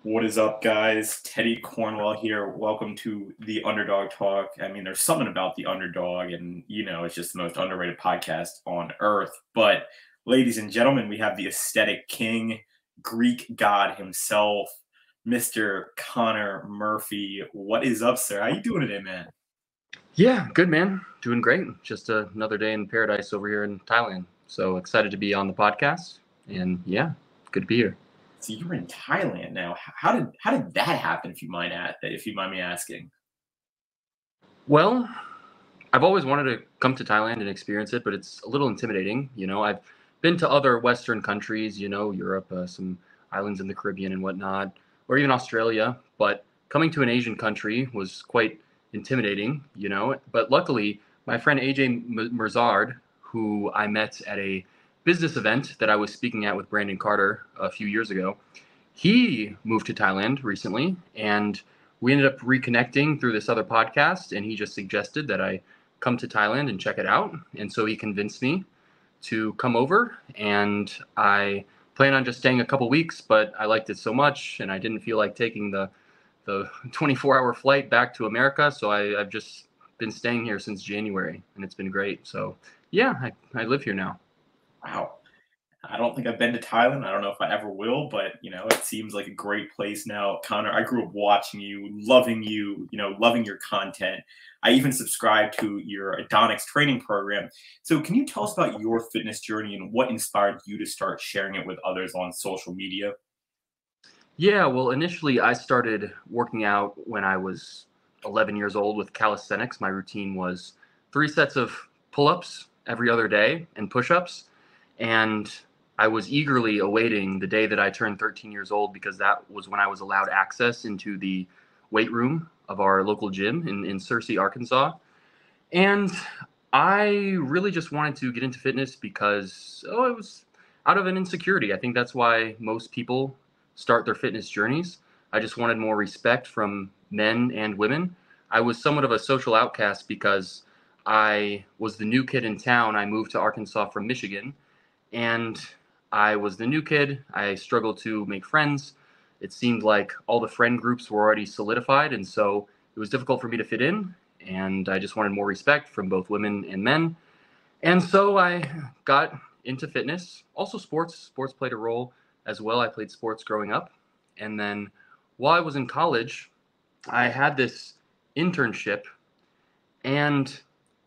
What is up, guys? Teddy Cornwell here. Welcome to the Underdog Talk. I mean, there's something about the underdog, and it's just the most underrated podcast on earth. But, ladies and gentlemen, we have the aesthetic king, Greek god himself, Mr. Connnor Murphy. What is up, sir? How you doing today, man? Yeah, good, man. Doing great. Just another day in paradise over here in Thailand. So excited to be on the podcast, and yeah, good to be here. So you're in Thailand now. How did that happen? If you mind me asking. Well, I've always wanted to come to Thailand and experience it, but it's a little intimidating. I've been to other Western countries, Europe, some islands in the Caribbean and whatnot, or even Australia. But coming to an Asian country was quite intimidating. But luckily, my friend AJ Merzard, who I met at a business event that I was speaking at with Brandon Carter a few years ago, he moved to Thailand recently, and we ended up reconnecting through this other podcast, and he just suggested that I come to Thailand and check it out. And so he convinced me to come over, and I plan on just staying a couple weeks, but I liked it so much, and I didn't feel like taking the 24-hour flight back to America. So I've just been staying here since January, and it's been great. So yeah, I live here now. Wow. I don't think I've been to Thailand. I don't know if I ever will, but it seems like a great place now. Connnor, I grew up watching you, loving your content. I even subscribed to your Adonics training program. So can you tell us about your fitness journey and what inspired you to start sharing it with others on social media? Yeah, well, initially I started working out when I was 11 years old with calisthenics. My routine was 3 sets of pull-ups every other day and push-ups. And I was eagerly awaiting the day that I turned 13 years old, because that was when I was allowed access into the weight room of our local gym in Searcy, Arkansas. And I really just wanted to get into fitness because, it was out of an insecurity. I think that's why most people start their fitness journeys. I just wanted more respect from men and women. I was somewhat of a social outcast because I was the new kid in town. I moved to Arkansas from Michigan, and I was the new kid. I struggled to make friends. It seemed like all the friend groups were already solidified, and so it was difficult for me to fit in. And I just wanted more respect from both women and men. And so I got into fitness. Also sports. Sports played a role as well. I played sports growing up. And then while I was in college, I had this internship, and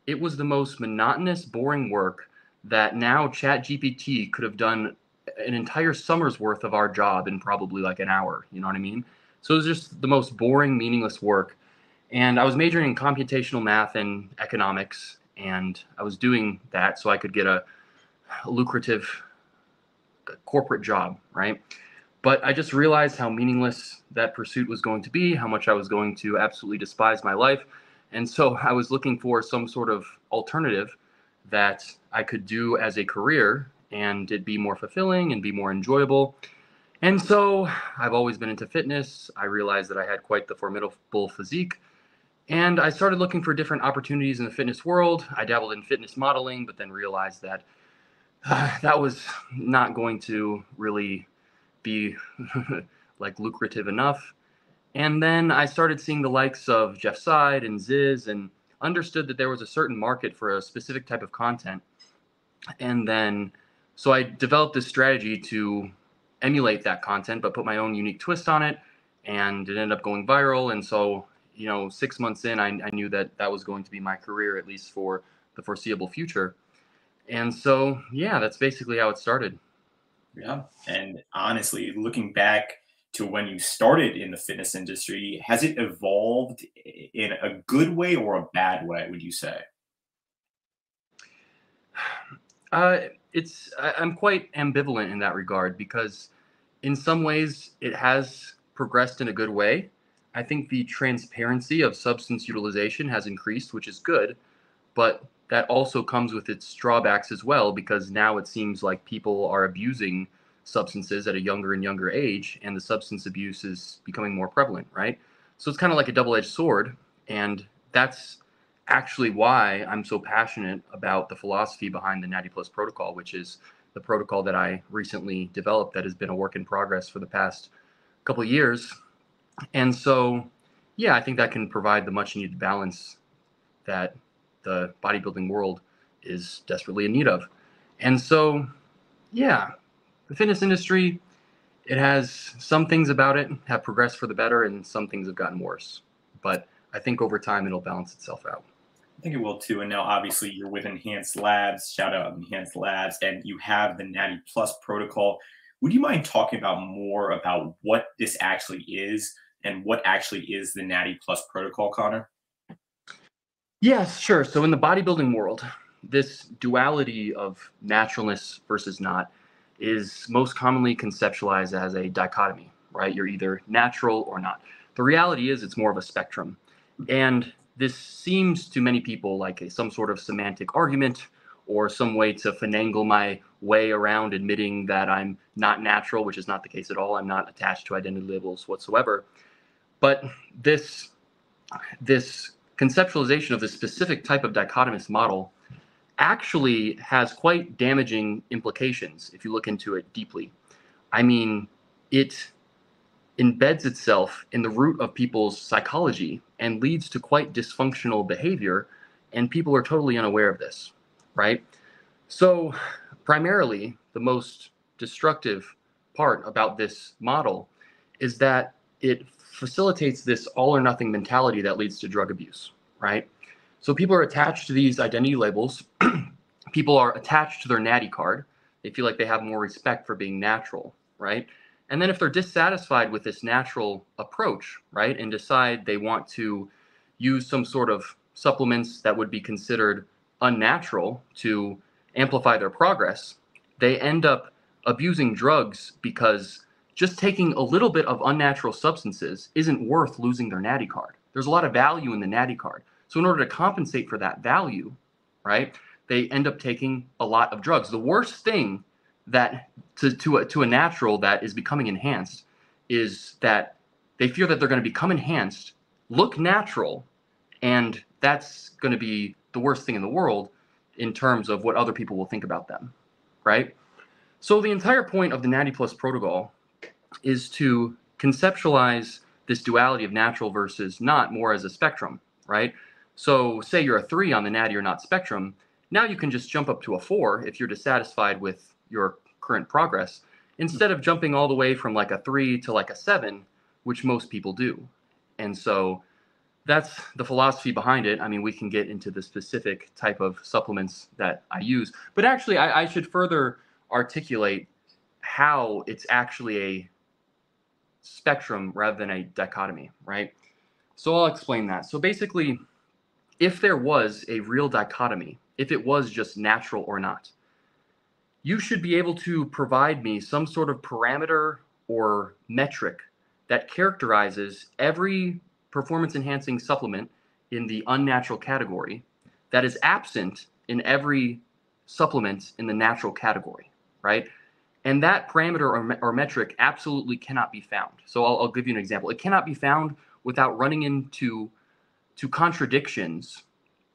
it was the most monotonous, boring work that now ChatGPT could have done an entire summer's worth of our job in probably like an hour. You know what I mean? So it was just the most boring, meaningless work. And I was majoring in computational math and economics, and I was doing that so I could get a lucrative corporate job, right? But I just realized how meaningless that pursuit was going to be, how much I was going to absolutely despise my life. And so I was looking for some sort of alternative that I could do as a career, and it'd be more fulfilling and be more enjoyable. And so I've always been into fitness. I realized that I had quite the formidable physique, and I started looking for different opportunities in the fitness world. I dabbled in fitness modeling, but then realized that that was not going to really be like lucrative enough. And then I started seeing the likes of Jeff Side and Ziz, and understood that there was a certain market for a specific type of content. And then, so I developed this strategy to emulate that content, but put my own unique twist on it. And it ended up going viral. And so, 6 months in, I knew that that was going to be my career, at least for the foreseeable future. And so, yeah, that's basically how it started. Yeah. And honestly, looking back to when you started in the fitness industry, has it evolved in a good way or a bad way, would you say? I'm quite ambivalent in that regard, because in some ways it has progressed in a good way. I think the transparency of substance utilization has increased, which is good, but that also comes with its drawbacks as well, because now it seems like people are abusing substances at a younger and younger age, and the substance abuse is becoming more prevalent, right? So it's kind of like a double-edged sword, and that's actually why I'm so passionate about the philosophy behind the Natty Plus protocol, which is the protocol that I recently developed that has been a work in progress for the past couple of years. And so, yeah, I think that can provide the much needed balance that the bodybuilding world is desperately in need of. And so, yeah, the fitness industry, it has some things about it have progressed for the better and some things have gotten worse. But I think over time it'll balance itself out. I think it will too. And now, obviously, you're with Enhanced Labs. Shout out Enhanced Labs, and you have the Natty Plus protocol. Would you mind talking about more about what this actually is and what actually is the Natty Plus protocol, Connnor? Yes, sure. So in the bodybuilding world, this duality of naturalness versus not is most commonly conceptualized as a dichotomy, right? You're either natural or not. The reality is it's more of a spectrum. And this seems to many people like some sort of semantic argument or some way to finagle my way around admitting that I'm not natural, which is not the case at all. I'm not attached to identity labels whatsoever. But this conceptualization of this specific type of dichotomous model actually has quite damaging implications if you look into it deeply. I mean, it embeds itself in the root of people's psychology and leads to quite dysfunctional behavior, and people are totally unaware of this, right? So primarily, the most destructive part about this model is that it facilitates this all or nothing mentality that leads to drug abuse, right? So people are attached to these identity labels. People are attached to their natty card. They feel like they have more respect for being natural, right? And then if they're dissatisfied with this natural approach, right, and decide they want to use some sort of supplements that would be considered unnatural to amplify their progress, they end up abusing drugs because just taking a little bit of unnatural substances isn't worth losing their natty card. There's a lot of value in the natty card. So in order to compensate for that value, right, they end up taking a lot of drugs. The worst thing that to a natural that is becoming enhanced is that they fear that they're going to become enhanced, look natural, and that's going to be the worst thing in the world in terms of what other people will think about them, right? So the entire point of the Natty Plus protocol is to conceptualize this duality of natural versus not more as a spectrum, right? So say you're a 3 on the natty or not spectrum, now you can just jump up to a 4 if you're dissatisfied with your current progress, instead of jumping all the way from like a 3 to like a 7, which most people do. And so that's the philosophy behind it. I mean, we can get into the specific type of supplements that I use, but actually I should further articulate how it's actually a spectrum rather than a dichotomy, right? So I'll explain that. So basically, if there was a real dichotomy, if it was just natural or not, you should be able to provide me some sort of parameter or metric that characterizes every performance enhancing supplement in the unnatural category that is absent in every supplement in the natural category, right? And that parameter or metric absolutely cannot be found. So I'll give you an example. It cannot be found without running into contradictions,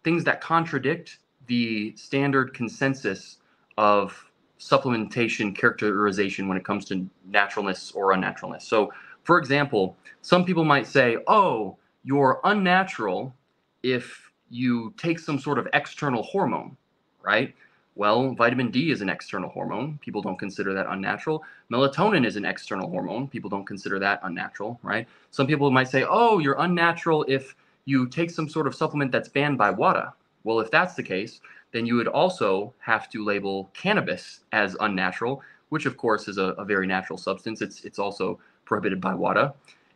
things that contradict the standard consensus of supplementation characterization when it comes to naturalness or unnaturalness. So, for example, some people might say, oh, you're unnatural if you take some sort of external hormone, right? Well, vitamin D is an external hormone. People don't consider that unnatural. Melatonin is an external hormone. People don't consider that unnatural, right? Some people might say, oh, you're unnatural if you take some sort of supplement that's banned by WADA. Well, if that's the case, then you would also have to label cannabis as unnatural, which of course is a very natural substance. It's also prohibited by WADA.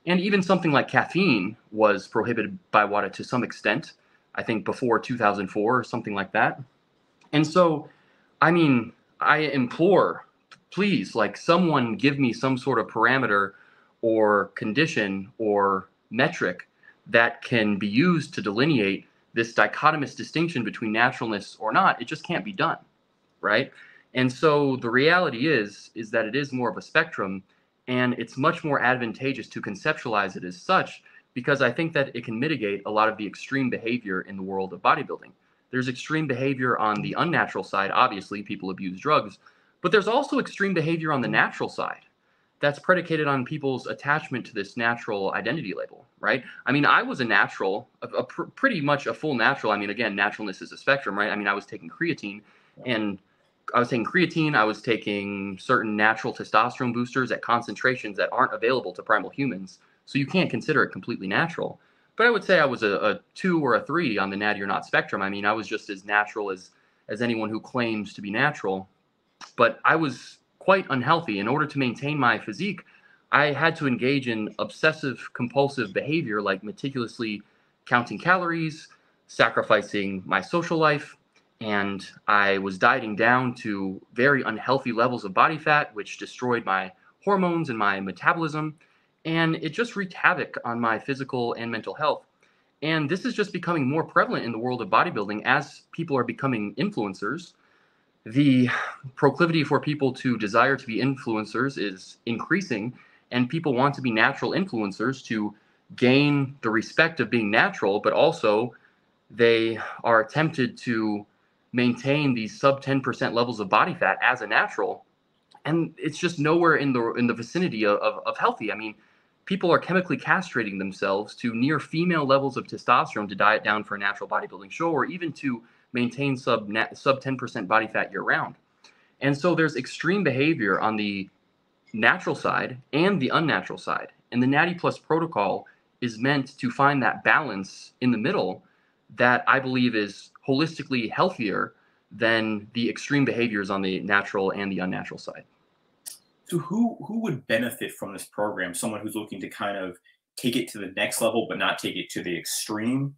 And even something like caffeine was prohibited by WADA to some extent, I think before 2004 or something like that. And so, I mean, I implore, please, like someone give me some sort of parameter or condition or metric that can be used to delineate this dichotomous distinction between naturalness or not. It just can't be done, right? And so the reality is that it is more of a spectrum, and it's much more advantageous to conceptualize it as such, because I think that it can mitigate a lot of the extreme behavior in the world of bodybuilding. There's extreme behavior on the unnatural side. Obviously, people abuse drugs, but there's also extreme behavior on the natural side. that's predicated on people's attachment to this natural identity label, right? I mean, I was a natural, pretty much a full natural. I mean, again, naturalness is a spectrum, right? I mean, I was taking creatine, and I was taking certain natural testosterone boosters at concentrations that aren't available to primal humans. So you can't consider it completely natural. But I would say I was a 2 or a 3 on the natty or not spectrum. I mean, I was just as natural as anyone who claims to be natural. But I was quite unhealthy. In order to maintain my physique, I had to engage in obsessive compulsive behavior like meticulously counting calories, sacrificing my social life, and I was dieting down to very unhealthy levels of body fat, which destroyed my hormones and my metabolism, and it just wreaked havoc on my physical and mental health. And this is just becoming more prevalent in the world of bodybuilding as people are becoming influencers. The proclivity for people to desire to be influencers is increasing, and people want to be natural influencers to gain the respect of being natural, but also they are tempted to maintain these sub 10% levels of body fat as a natural, and it's just nowhere in the vicinity of healthy. I mean, people are chemically castrating themselves to near female levels of testosterone to diet down for a natural bodybuilding show, or even to maintain sub 10% body fat year round. And so there's extreme behavior on the natural side and the unnatural side. And the Natty Plus protocol is meant to find that balance in the middle that I believe is holistically healthier than the extreme behaviors on the natural and the unnatural side. So who would benefit from this program? Someone who's looking to kind of take it to the next level, but not take it to the extreme?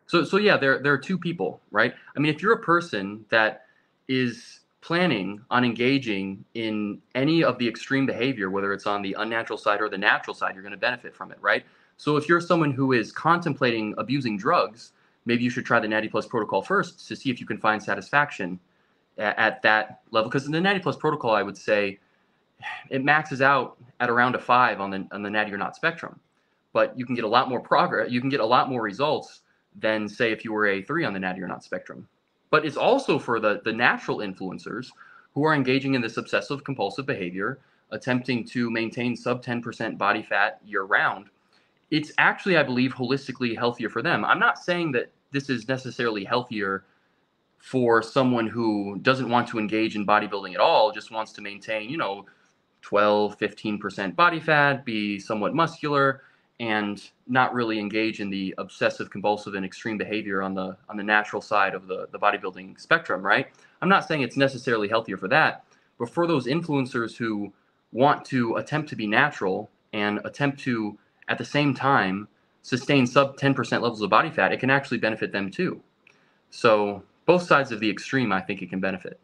So yeah, there are two people, right? I mean, if you're a person that is planning on engaging in any of the extreme behavior, whether it's on the unnatural side or the natural side, you're going to benefit from it, right? So if you're someone who is contemplating abusing drugs, maybe you should try the Natty Plus protocol first to see if you can find satisfaction at that level. Because in the Natty Plus protocol, I would say it maxes out at around a 5 on the natty or not spectrum, but you can get a lot more progress. You can get a lot more results than, say, if you were a 3 on the natty or not spectrum. But it's also for the natural influencers who are engaging in this obsessive compulsive behavior, attempting to maintain sub 10% body fat year round. It's actually, I believe, holistically healthier for them. I'm not saying that this is necessarily healthier for someone who doesn't want to engage in bodybuilding at all, just wants to maintain, 12, 15% body fat, be somewhat muscular, and not really engage in the obsessive compulsive and extreme behavior on the natural side of the bodybuilding spectrum, right? I'm not saying it's necessarily healthier for that, but for those influencers who want to attempt to be natural and attempt to, at the same time, sustain sub 10% levels of body fat, it can actually benefit them too. So both sides of the extreme, I think it can benefit.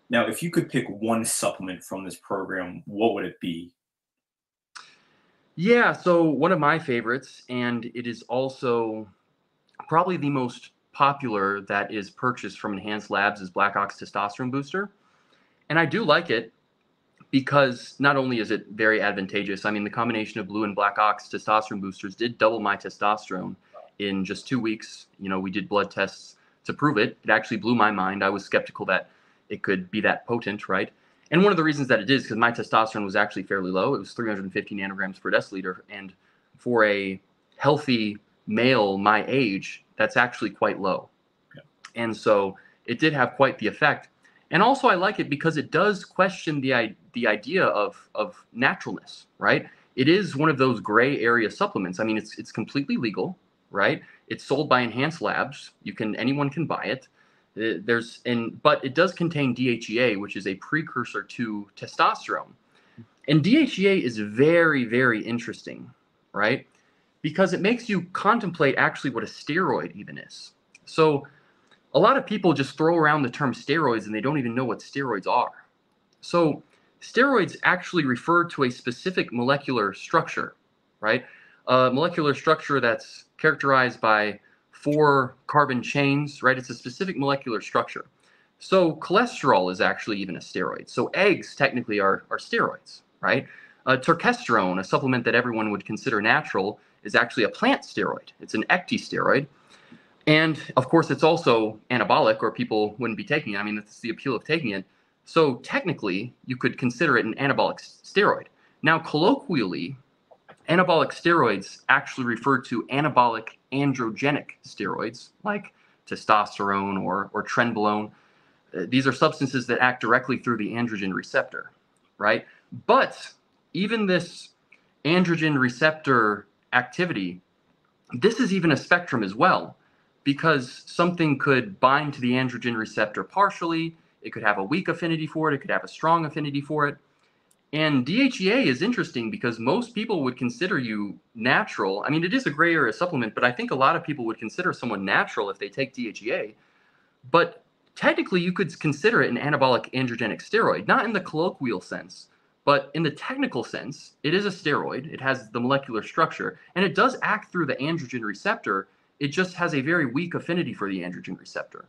Now, if you could pick one supplement from this program, what would it be? Yeah, so one of my favorites, and it is also probably the most popular that is purchased from Enhanced Labs, is Black Ox Testosterone Booster. And I do like it because not only is it very advantageous, I mean, the combination of Blue and Black Ox testosterone boosters did double my testosterone in just 2 weeks. We did blood tests to prove it. It actually blew my mind. I was skeptical that it could be that potent, right? And one of the reasons that it is because my testosterone was actually fairly low. It was 350 nanograms per deciliter. And for a healthy male my age, that's actually quite low. Okay. And so it did have quite the effect. And also I like it because it does question the idea of naturalness, right? It is one of those gray area supplements. I mean, it's completely legal, right? It's sold by Enhanced Labs. Anyone can buy it. But it does contain DHEA, which is a precursor to testosterone. And DHEA is very, very interesting, right? Because it makes you contemplate actually what a steroid even is. So a lot of people just throw around the term steroids and they don't even know what steroids are. So steroids actually refer to a specific molecular structure, right? A molecular structure that's characterized by 4 carbon chains, right? It's a specific molecular structure. So cholesterol is actually even a steroid. So eggs technically are steroids, right? Turkesterone, a supplement that everyone would consider natural, is actually a plant steroid. It's an ecdysteroid. And of course, it's also anabolic, or people wouldn't be taking it. I mean, that's the appeal of taking it. So technically, you could consider it an anabolic steroid. Now, colloquially, anabolic steroids actually refer to anabolic androgenic steroids like testosterone or trenbolone. These are substances that act directly through the androgen receptor, right? But even this androgen receptor activity, this is even a spectrum as well, because something could bind to the androgen receptor partially, it could have a weak affinity for it, it could have a strong affinity for it. And DHEA is interesting because most people would consider you natural. I mean, it is a gray area supplement, but I think a lot of people would consider someone natural if they take DHEA. But technically, you could consider it an anabolic androgenic steroid, not in the colloquial sense, but in the technical sense, it is a steroid. It has the molecular structure, and it does act through the androgen receptor. It just has a very weak affinity for the androgen receptor.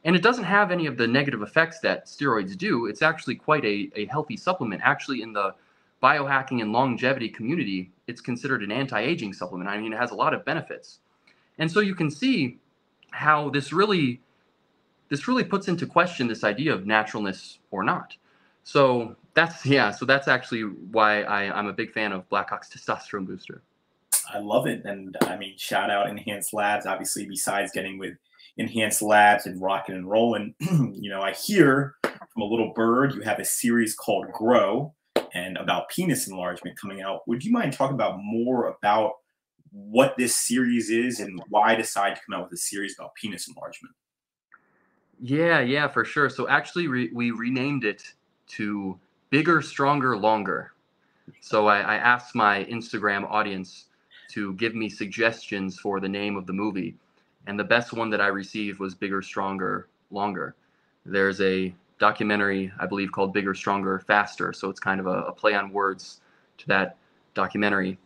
And it doesn't have any of the negative effects that steroids do. It's actually quite a healthy supplement. Actually, in the biohacking and longevity community, it's considered an anti-aging supplement. I mean, it has a lot of benefits. And so you can see how this really puts into question this idea of naturalness or not. So that's actually why I'm a big fan of Black Ox Testosterone Booster. I love it. And I mean, shout out Enhanced Labs, obviously, besides getting with Enhanced Labs and rocking and rolling. You know, I hear from a little bird you have a series called Grow and about penis enlargement coming out. Would you mind talking about more about what this series is and why I decided to come out with a series about penis enlargement? Yeah, for sure. So actually, we renamed it to Bigger, Stronger, Longer. So I asked my Instagram audience to give me suggestions for the name of the movie. And the best one that I received was Bigger, Stronger, Longer. There's a documentary, I believe, called Bigger, Stronger, Faster. So it's kind of a play on words to that documentary.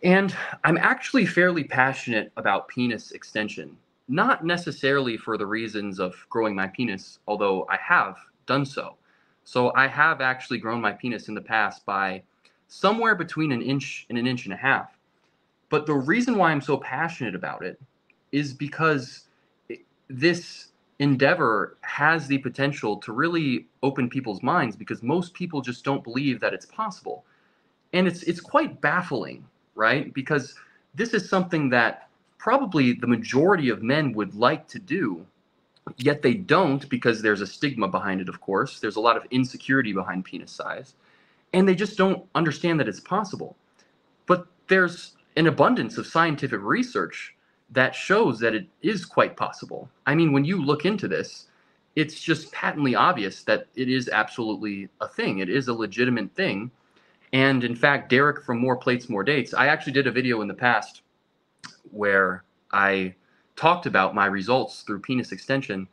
And I'm actually fairly passionate about penis extension, not necessarily for the reasons of growing my penis, although I have done so. So I have actually grown my penis in the past by somewhere between an inch and a half. But the reason why I'm so passionate about it is because this endeavor has the potential to really open people's minds, because most people just don't believe that it's possible. And it's quite baffling, right? Because this is something that probably the majority of men would like to do, yet they don't, because there's a stigma behind it, of course. There's a lot of insecurity behind penis size, and they just don't understand that it's possible. But there's an abundance of scientific research that shows that it is quite possible. I mean, when you look into this, it's just patently obvious that it is absolutely a thing. It is a legitimate thing. And in fact, Derek from More Plates, More Dates, I actually did a video in the past where I talked about my results through penis extension.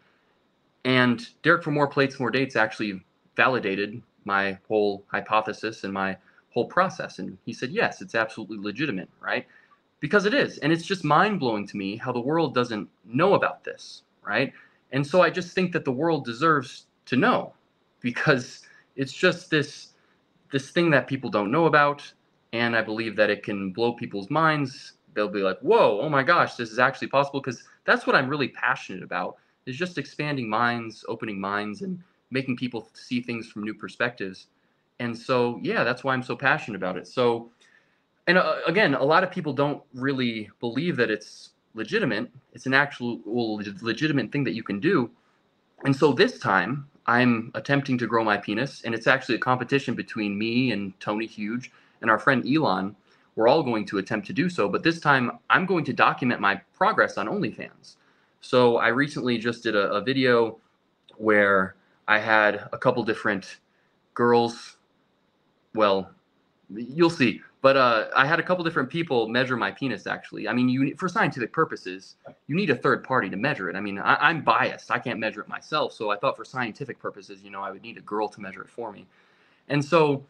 And Derek from More Plates, More Dates actually validated my whole hypothesis and my whole process. And he said, yes, it's absolutely legitimate, right? Because it is. And it's just mind-blowing to me how the world doesn't know about this, right? And so I just think that the world deserves to know, because it's just this thing that people don't know about. And I believe that it can blow people's minds. They'll be like, whoa, oh my gosh, this is actually possible. Because that's what I'm really passionate about, is just expanding minds, opening minds, and making people see things from new perspectives. And so, yeah, that's why I'm so passionate about it. So, and again, a lot of people don't really believe that it's legitimate. It's an actual legitimate thing that you can do. And so this time I'm attempting to grow my penis, and it's actually a competition between me and Tony Huge and our friend Elon. We're all going to attempt to do so, but this time I'm going to document my progress on OnlyFans. So I recently just did a video where I had a couple different girls. Well, you'll see. But I had a couple different people measure my penis, actually. I mean, for scientific purposes, you need a third party to measure it. I mean, I'm biased. I can't measure it myself. So I thought for scientific purposes, I would need a girl to measure it for me. And so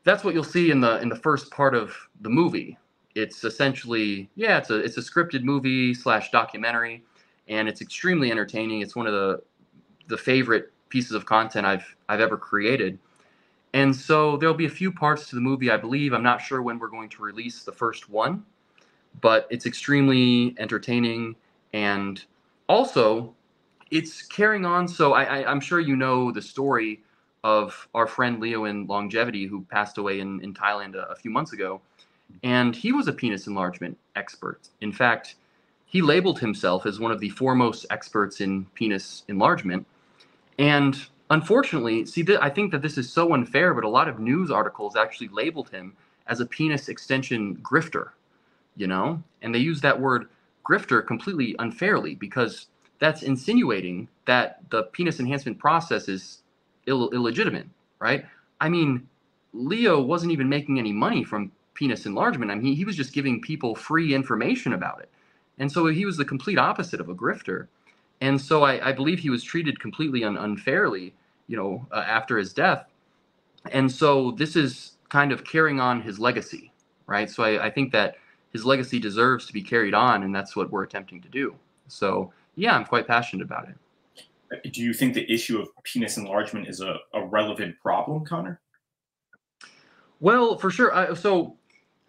that's what you'll see in the first part of the movie. It's essentially, it's a scripted movie / documentary, and it's extremely entertaining. It's one of the favorite pieces of content I've ever created. And so there'll be a few parts to the movie, I believe. I'm not sure when we're going to release the first one, but it's extremely entertaining. And also, it's carrying on. So I'm sure you know the story of our friend Leo in longevity, who passed away in Thailand a few months ago. And he was a penis enlargement expert. In fact, he labeled himself as one of the foremost experts in penis enlargement. And unfortunately, I think that this is so unfair, but a lot of news articles actually labeled him as a penis extension grifter, And they use that word grifter completely unfairly, because that's insinuating that the penis enhancement process is illegitimate, right? I mean, Leo wasn't even making any money from penis enlargement. I mean, he was just giving people free information about it. And so he was the complete opposite of a grifter. And so I believe he was treated completely unfairly, after his death. And so this is kind of carrying on his legacy, right? So I think that his legacy deserves to be carried on, and that's what we're attempting to do. So yeah, I'm quite passionate about it. Do you think the issue of penis enlargement is a relevant problem, Connnor? Well, for sure.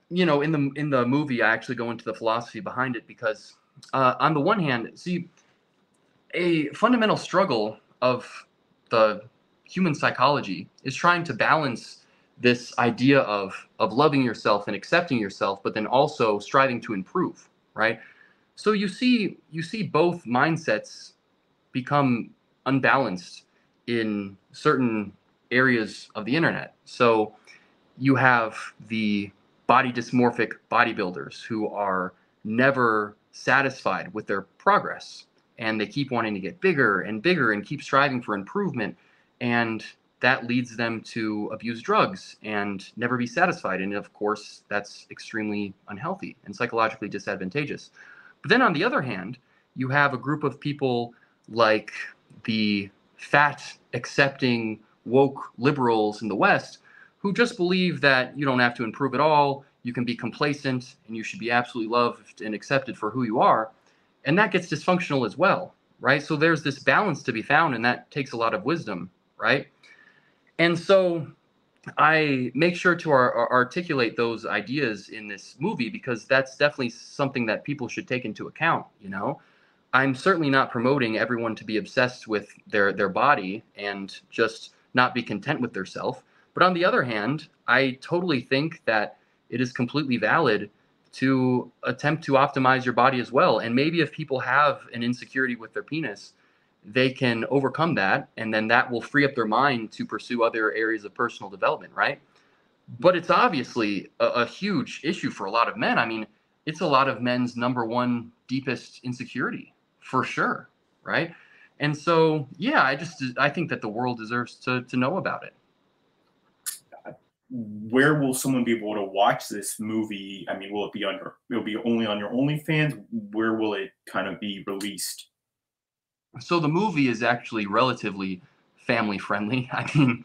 In the movie, I actually go into the philosophy behind it, because on the one hand, see, a fundamental struggle of the human psychology is trying to balance this idea of loving yourself and accepting yourself, but then also striving to improve, right? So you see both mindsets become unbalanced in certain areas of the internet. So you have the body dysmorphic bodybuilders who are never satisfied with their progress, and they keep wanting to get bigger and bigger and keep striving for improvement, and that leads them to abuse drugs and never be satisfied. And of course, that's extremely unhealthy and psychologically disadvantageous. But then on the other hand, you have a group of people like the fat accepting woke liberals in the West, who just believe that you don't have to improve at all, you can be complacent, and you should be absolutely loved and accepted for who you are. And that gets dysfunctional as well, right? So there's this balance to be found, and that takes a lot of wisdom, right? And so I make sure to articulate those ideas in this movie, because that's definitely something that people should take into account. I'm certainly not promoting everyone to be obsessed with their body and just not be content with their self. But on the other hand, I totally think that it is completely valid to attempt to optimize your body as well. And maybe if people have an insecurity with their penis, they can overcome that, and then that will free up their mind to pursue other areas of personal development, right? But it's obviously a huge issue for a lot of men. I mean, it's a lot of men's number one deepest insecurity, for sure, right? And so, yeah, I think that the world deserves to know about it. Where will someone be able to watch this movie? I mean, it'll be only on your OnlyFans? Where will it kind of be released? So the movie is actually relatively family friendly. I mean,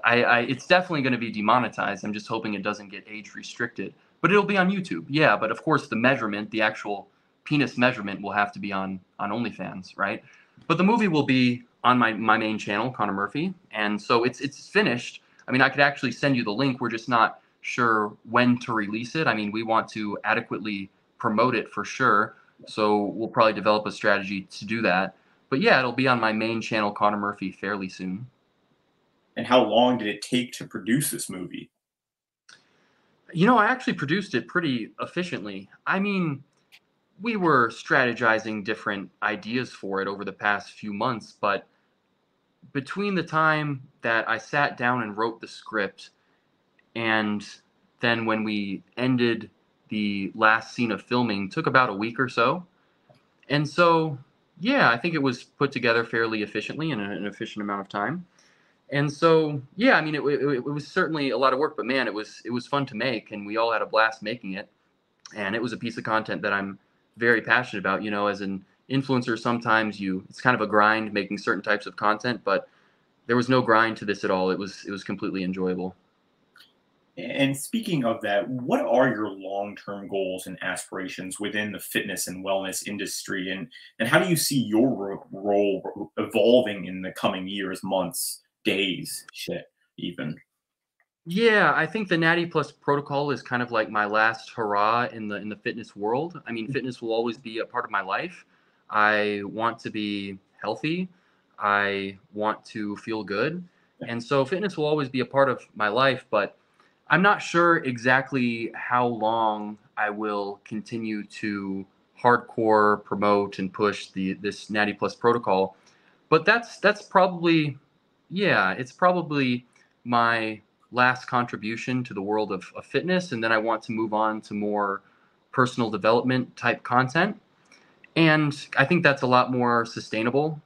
it's definitely going to be demonetized. I'm just hoping it doesn't get age restricted, but it'll be on YouTube. Yeah, but of course the actual penis measurement will have to be on OnlyFans, right? But the movie will be on my main channel, Connnor Murphy, and so it's finished. I mean, I could actually send you the link. We're just not sure when to release it. I mean, we want to adequately promote it for sure, so we'll probably develop a strategy to do that. But yeah, it'll be on my main channel, Connnor Murphy, fairly soon. And how long did it take to produce this movie? I actually produced it pretty efficiently. I mean, we were strategizing different ideas for it over the past few months, but between the time that I sat down and wrote the script and then when we ended the last scene of filming, took about a week or so. And so, yeah, I think it was put together fairly efficiently in an efficient amount of time. And so, yeah, I mean, it was certainly a lot of work, but man, it was fun to make, and we all had a blast making it. And it was a piece of content that I'm very passionate about. As an influencer, sometimes it's kind of a grind making certain types of content, but there was no grind to this at all. It was completely enjoyable. And speaking of that, what are your long-term goals and aspirations within the fitness and wellness industry, and how do you see your role evolving in the coming years, months, days, shit, even? Yeah, I think the Natty Plus protocol is kind of like my last hurrah in the fitness world. I mean, fitness will always be a part of my life. I want to be healthy. I want to feel good. And so fitness will always be a part of my life, but I'm not sure exactly how long I will continue to hardcore promote and push this Natty Plus protocol. But that's probably, yeah, it's probably my last contribution to the world of fitness. And then I want to move on to more personal development type content. And I think that's a lot more sustainable.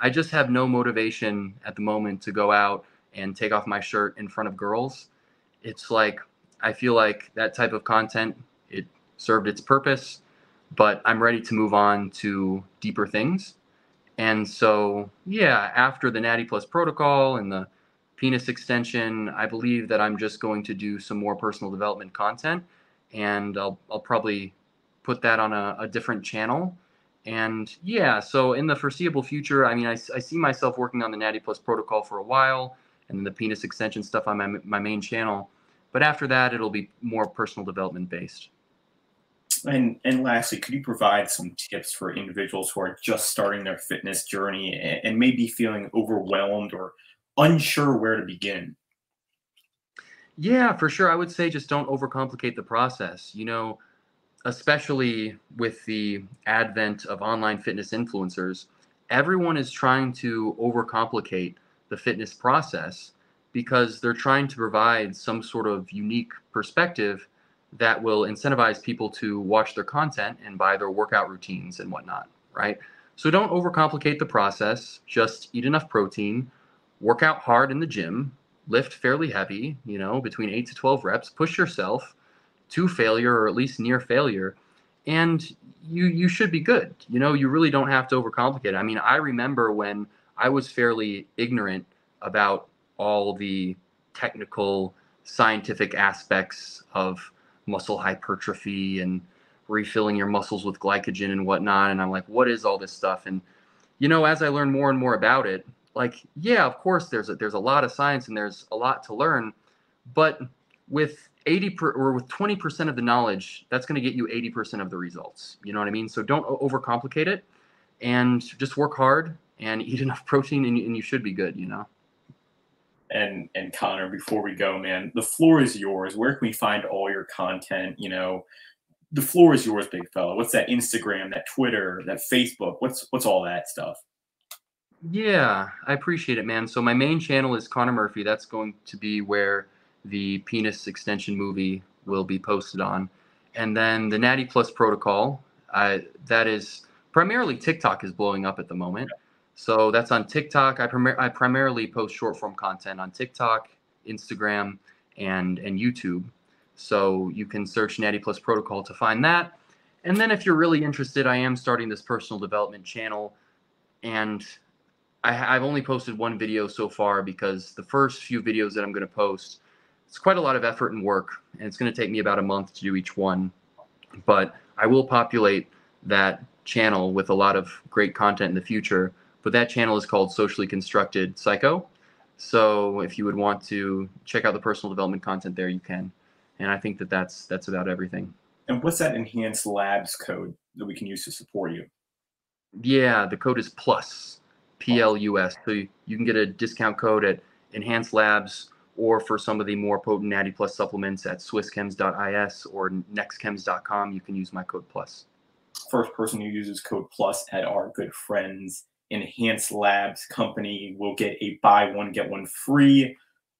I just have no motivation at the moment to go out and take off my shirt in front of girls. It's like, I feel like that type of content, it served its purpose, but I'm ready to move on to deeper things. And so, yeah, after the Natty Plus protocol and the penis extension, I believe that I'm just going to do some more personal development content, and I'll probably put that on a different channel. And yeah, so in the foreseeable future, I mean, I see myself working on the Natty Plus protocol for a while, and then the penis extension stuff on my main channel. But after that, it'll be more personal development based. And lastly, could you provide some tips for individuals who are just starting their fitness journey and maybe feeling overwhelmed or unsure where to begin? Yeah, for sure. I would say just don't overcomplicate the process. Especially with the advent of online fitness influencers, everyone is trying to overcomplicate the fitness process because they're trying to provide some sort of unique perspective that will incentivize people to watch their content and buy their workout routines and whatnot, right? So don't overcomplicate the process. Just eat enough protein, work out hard in the gym, lift fairly heavy, between 8 to 12 reps, push yourself to failure or at least near failure, and you should be good. You really don't have to overcomplicate it. I mean, I remember when I was fairly ignorant about all the technical scientific aspects of muscle hypertrophy and refilling your muscles with glycogen and whatnot, and I'm like, what is all this stuff? And as I learn more and more about it, like, yeah, of course there's a lot of science and there's a lot to learn, but with 20% of the knowledge, that's going to get you 80% of the results. You know what I mean? So don't overcomplicate it, and just work hard and eat enough protein, and you should be good. And Connnor, before we go, man, the floor is yours. Where can we find all your content? The floor is yours, big fella. What's that Instagram, that Twitter, that Facebook? What's all that stuff? Yeah, I appreciate it, man. So my main channel is Connnor Murphy. That's going to be where the penis extension movie will be posted on. And then the Natty Plus protocol, that is primarily TikTok is blowing up at the moment. So that's on TikTok. I primarily post short form content on TikTok, Instagram, and YouTube. So you can search Natty Plus protocol to find that. And then if you're really interested, I am starting this personal development channel, and I've only posted one video so far because the first few videos that I'm going to post, it's quite a lot of effort and work, and it's going to take me about a month to do each one. But I will populate that channel with a lot of great content in the future. But that channel is called Socially Constructed Psycho. So if you would want to check out the personal development content there, you can. And I think that's about everything. And what's that Enhanced Labs code that we can use to support you? Yeah, the code is PLUS, PLUS. So you can get a discount code at Enhanced Labs, or for some of the more potent Natty Plus supplements at SwissChems.is or nextchems.com, you can use my code PLUS. First person who uses code PLUS at our good friends Enhanced Labs company will get a buy one, get one free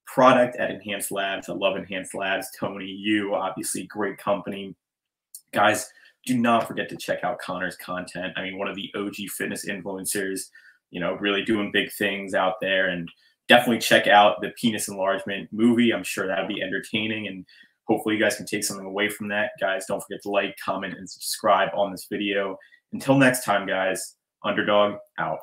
product at Enhanced Labs. I love Enhanced Labs. Tony, you obviously great company. Guys, do not forget to check out Connor's content. I mean, one of the OG fitness influencers, really doing big things out there. And definitely check out the penis enlargement movie. I'm sure that'll be entertaining, and hopefully you guys can take something away from that. Guys, don't forget to like, comment, and subscribe on this video. Until next time, guys, Underdog out.